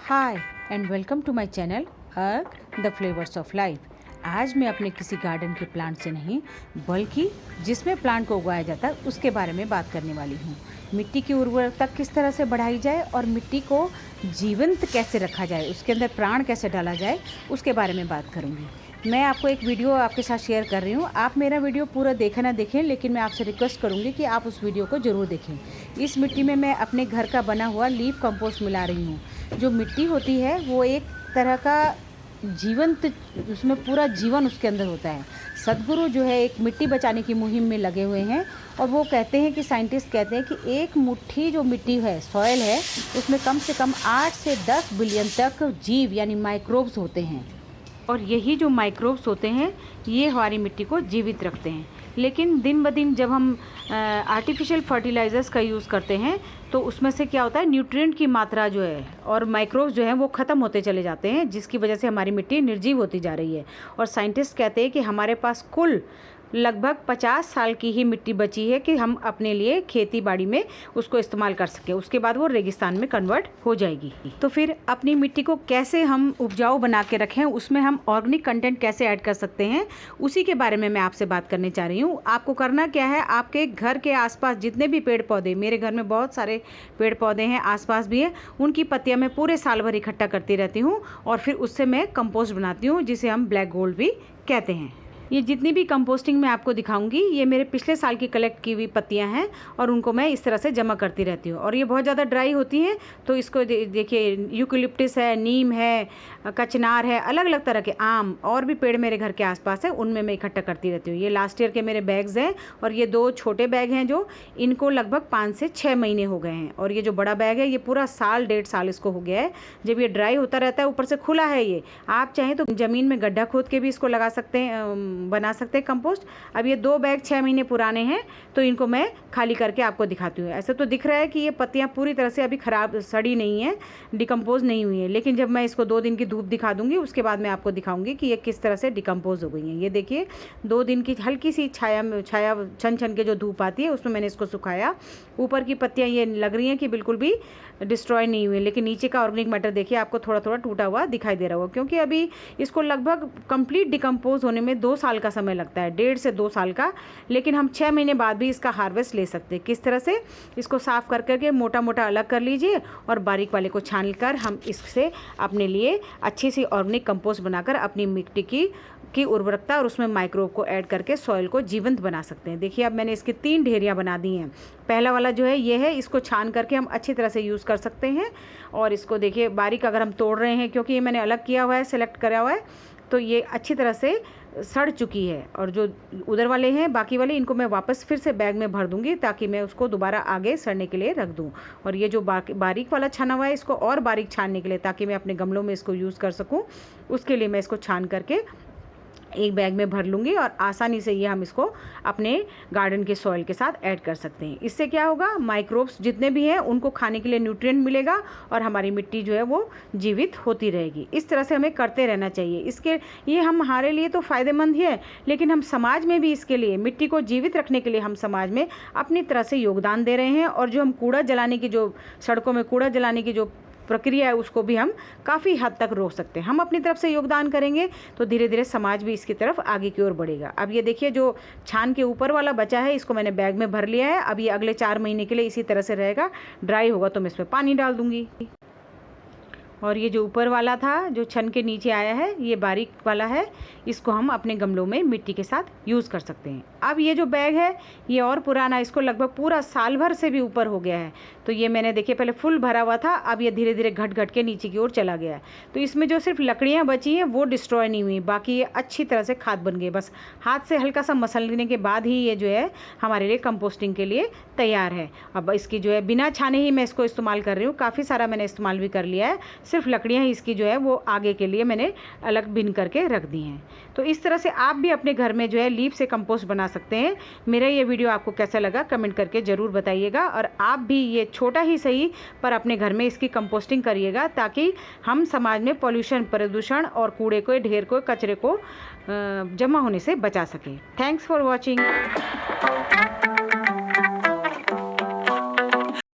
Hi and welcome to my channel अर्क the flavours of life. आज मैं अपने किसी गार्डन के प्लांट से नहीं बल्कि जिसमें प्लांट को उगाया जाता है उसके बारे में बात करने वाली हूँ। मिट्टी की उर्वरकता किस तरह से बढ़ाई जाए और मिट्टी को जीवंत कैसे रखा जाए, उसके अंदर प्राण कैसे डाला जाए, उसके बारे में बात करूँगी। मैं आपको एक वीडियो आपके साथ शेयर कर रही हूँ। आप मेरा वीडियो पूरा देखें ना देखें, लेकिन मैं आपसे रिक्वेस्ट करूँगी कि आप उस वीडियो को ज़रूर देखें। इस मिट्टी में मैं अपने घर का बना हुआ लीफ कंपोस्ट मिला रही हूँ। जो मिट्टी होती है वो एक तरह का जीवंत, उसमें पूरा जीवन उसके अंदर होता है। सद्गुरु जो है एक मिट्टी बचाने की मुहिम में लगे हुए हैं और वो कहते हैं कि साइंटिस्ट कहते हैं कि एक मुट्ठी जो मिट्टी है, सॉयल है, उसमें कम से कम 8 से 10 बिलियन तक जीव यानी माइक्रोब्स होते हैं। और यही जो माइक्रोब्स होते हैं ये हमारी मिट्टी को जीवित रखते हैं। लेकिन दिन ब दिन जब हम आर्टिफिशियल फर्टिलाइज़र्स का यूज़ करते हैं तो उसमें से क्या होता है, न्यूट्रिएंट की मात्रा जो है और माइक्रोब्स जो हैं वो ख़त्म होते चले जाते हैं, जिसकी वजह से हमारी मिट्टी निर्जीव होती जा रही है। और साइंटिस्ट कहते हैं कि हमारे पास कुल लगभग 50 साल की ही मिट्टी बची है कि हम अपने लिए खेती बाड़ी में उसको इस्तेमाल कर सकें। उसके बाद वो रेगिस्तान में कन्वर्ट हो जाएगी। तो फिर अपनी मिट्टी को कैसे हम उपजाऊ बना के रखें, उसमें हम ऑर्गेनिक कंटेंट कैसे ऐड कर सकते हैं, उसी के बारे में मैं आपसे बात करने चाह रही हूँ। आपको करना क्या है, आपके घर के आसपास जितने भी पेड़ पौधे, मेरे घर में बहुत सारे पेड़ पौधे हैं, आसपास भी है, उनकी पत्तियाँ मैं पूरे साल भर इकट्ठा करती रहती हूँ और फिर उससे मैं कंपोस्ट बनाती हूँ, जिसे हम ब्लैक गोल्ड भी कहते हैं। ये जितनी भी कंपोस्टिंग मैं आपको दिखाऊंगी ये मेरे पिछले साल की कलेक्ट की हुई पत्तियां हैं और उनको मैं इस तरह से जमा करती रहती हूँ। और ये बहुत ज़्यादा ड्राई होती हैं तो इसको देखिए, यूकेलिप्टस है, नीम है, कचनार है, अलग अलग तरह के आम और भी पेड़ मेरे घर के आसपास है, उनमें मैं इकट्ठा करती रहती हूँ। ये लास्ट ईयर के मेरे बैग्स हैं और ये 2 छोटे बैग हैं जो इनको लगभग 5 से 6 महीने हो गए हैं। और ये जो बड़ा बैग है ये पूरा साल 1.5 साल इसको हो गया है। जब ये ड्राई होता रहता है, ऊपर से खुला है ये, आप चाहें तो ज़मीन में गड्ढा खोद के भी इसको लगा सकते हैं, बना सकते हैं कंपोस्ट। अब ये 2 बैग 6 महीने पुराने हैं तो इनको मैं खाली करके आपको दिखाती हूँ। ऐसे तो दिख रहा है कि ये पत्तियाँ पूरी तरह से अभी ख़राब, सड़ी नहीं है, डिकम्पोज नहीं हुई है, लेकिन जब मैं इसको 2 दिन की धूप दिखा दूंगी उसके बाद मैं आपको दिखाऊंगी कि ये किस तरह से डिकम्पोज हो गई हैं। ये देखिए 2 दिन की हल्की सी छाया छन छन के जो धूप आती है उसमें मैंने इसको सुखाया। ऊपर की पत्तियाँ ये लग रही हैं कि बिल्कुल भी डिस्ट्रॉय नहीं हुई, लेकिन नीचे का ऑर्गेनिक मैटर देखिए आपको थोड़ा थोड़ा टूटा हुआ दिखाई दे रहा होगा, क्योंकि अभी इसको लगभग कंप्लीट डिकम्पोज होने में 2 साल का समय लगता है, 1.5 से 2 साल का। लेकिन हम 6 महीने बाद भी इसका हार्वेस्ट ले सकते हैं। किस तरह से, इसको साफ़ कर करके मोटा मोटा अलग कर लीजिए और बारीक वाले को छान कर हम इससे अपने लिए अच्छी सी ऑर्गेनिक कंपोस्ट बनाकर अपनी मिट्टी की उर्वरकता और उसमें माइक्रोब को ऐड करके सॉइल को जीवंत बना सकते हैं। देखिए अब मैंने इसकी 3 ढेरियाँ बना दी हैं। पहला वाला जो है ये है, इसको छान करके हम अच्छी तरह से यूज़ कर सकते हैं। और इसको देखिए बारीक अगर हम तोड़ रहे हैं, क्योंकि ये मैंने अलग किया हुआ है, सेलेक्ट करा हुआ है, तो ये अच्छी तरह से सड़ चुकी है। और जो उधर वाले हैं बाकी वाले, इनको मैं वापस फिर से बैग में भर दूंगी ताकि मैं उसको दोबारा आगे सड़ने के लिए रख दूं। और ये जो बारीक वाला छाना हुआ है इसको और बारीक छानने के लिए, ताकि मैं अपने गमलों में इसको यूज़ कर सकूं, उसके लिए मैं इसको छान करके एक बैग में भर लूँगी और आसानी से ये हम इसको अपने गार्डन के सॉइल के साथ ऐड कर सकते हैं। इससे क्या होगा, माइक्रोब्स जितने भी हैं उनको खाने के लिए न्यूट्रिएंट मिलेगा और हमारी मिट्टी जो है वो जीवित होती रहेगी। इस तरह से हमें करते रहना चाहिए। इसके ये हमारे लिए तो फ़ायदेमंद ही है, लेकिन हम समाज में भी इसके लिए, मिट्टी को जीवित रखने के लिए हम समाज में अपनी तरह से योगदान दे रहे हैं। और जो हम कूड़ा जलाने की, जो सड़कों में कूड़ा जलाने की जो प्रक्रिया है, उसको भी हम काफ़ी हद तक रोक सकते हैं। हम अपनी तरफ से योगदान करेंगे तो धीरे धीरे समाज भी इसकी तरफ आगे की ओर बढ़ेगा। अब ये देखिए जो छान के ऊपर वाला बचा है इसको मैंने बैग में भर लिया है। अब ये अगले 4 महीने के लिए इसी तरह से रहेगा। ड्राई होगा तो मैं इसमें पानी डाल दूँगी। और ये जो ऊपर वाला था, जो छन के नीचे आया है, ये बारीक वाला है, इसको हम अपने गमलों में मिट्टी के साथ यूज़ कर सकते हैं। अब ये जो बैग है ये और पुराना, इसको लगभग पूरा साल भर से भी ऊपर हो गया है। तो ये मैंने देखिए पहले फुल भरा हुआ था, अब ये धीरे धीरे घट घट के नीचे की ओर चला गया है। तो इसमें जो सिर्फ लकड़ियाँ बची हैं वो डिस्ट्रॉय नहीं हुई, बाकी ये अच्छी तरह से खाद बन गई। बस हाथ से हल्का सा मसलने के बाद ही ये जो है हमारे लिए कंपोस्टिंग के लिए तैयार है। अब इसकी जो है बिना छाने ही मैं इसको इस्तेमाल कर रही हूँ। काफ़ी सारा मैंने इस्तेमाल भी कर लिया है, सिर्फ लकड़ियाँ ही इसकी जो है वो आगे के लिए मैंने अलग बिन करके रख दी हैं। तो इस तरह से आप भी अपने घर में जो है लीफ से कंपोस्ट बना सकते हैं। मेरा ये वीडियो आपको कैसा लगा कमेंट करके ज़रूर बताइएगा। और आप भी ये छोटा ही सही पर अपने घर में इसकी कंपोस्टिंग करिएगा, ताकि हम समाज में पॉल्यूशन, प्रदूषण और कूड़े को, ढेर को, कचरे को जमा होने से बचा सकें। Thanks for watching.